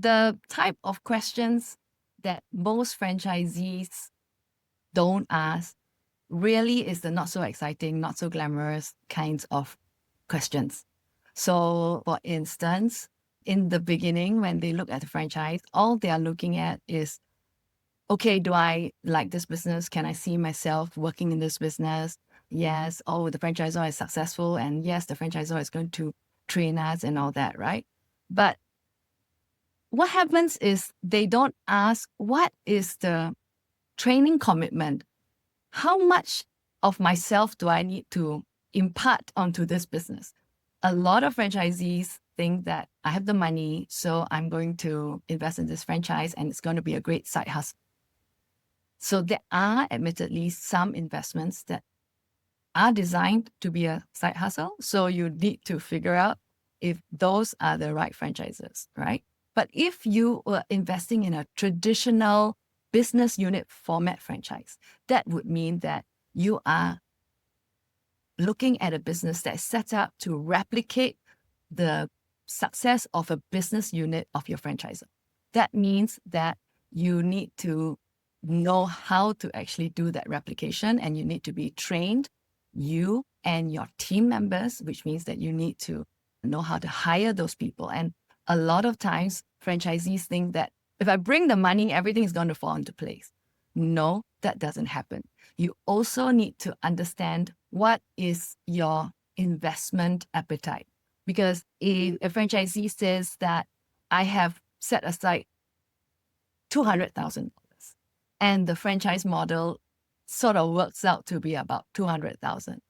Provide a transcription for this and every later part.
the type of questions that most franchisees don't ask really is the not so exciting, not so glamorous kinds of questions. So, for instance, in the beginning, when they look at the franchise, all they are looking at is, okay, do I like this business? Can I see myself working in this business? Yes. Oh, the franchisor is successful. And yes, the franchisor is going to train us and all that, right? But what happens is they don't ask, what is the training commitment? How much of myself do I need to impart onto this business? A lot of franchisees think that I have the money, so I'm going to invest in this franchise and it's going to be a great side hustle. So there are admittedly some investments that are designed to be a side hustle. So you need to figure out if those are the right franchises, right? But if you were investing in a traditional business unit format franchise, that would mean that you are looking at a business that is set up to replicate the success of a business unit of your franchisor. That means that you need to know how to actually do that replication, and you need to be trained, you and your team members, which means that you need to know how to hire those people. And a lot of times franchisees think that if I bring the money, everything is going to fall into place. No, that doesn't happen. You also need to understand what is your investment appetite. Because if a franchisee says that I have set aside $200,000 and the franchise model sort of works out to be about 200,000.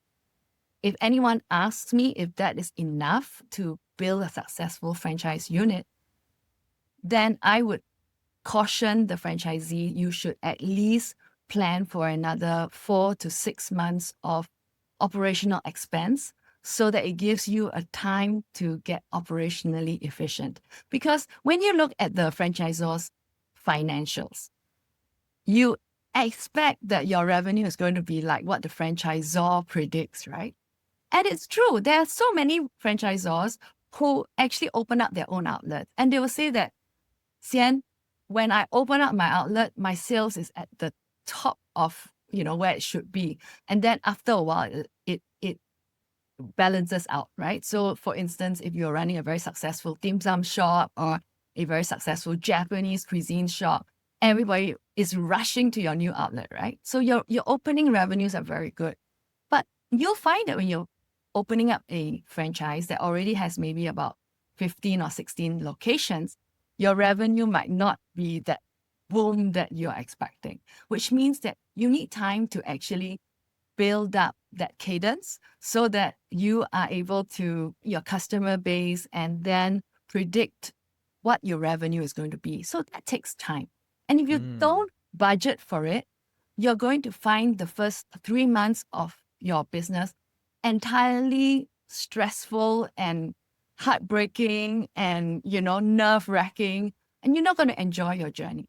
If anyone asks me if that is enough to build a successful franchise unit, then I would caution the franchisee, you should at least plan for another 4 to 6 months of operational expense so that it gives you a time to get operationally efficient. Because when you look at the franchisor's financials, you expect that your revenue is going to be like what the franchisor predicts, right? And it's true. There are so many franchisors who actually open up their own outlet, and they will say that, Hsien, when I open up my outlet, my sales is at the top of where it should be, and then after a while, it balances out, right? So, for instance, if you're running a very successful dim sum shop or a very successful Japanese cuisine shop, everybody is rushing to your new outlet, right? So your opening revenues are very good, but you'll find that when you're opening up a franchise that already has maybe about 15 or 16 locations, your revenue might not be that boom that you're expecting, which means that you need time to actually build up that cadence so that you are able to your customer base and then predict what your revenue is going to be. So that takes time. And if you don't budget for it, you're going to find the first 3 months of your business entirely stressful and heartbreaking and, nerve-wracking, and you're not going to enjoy your journey.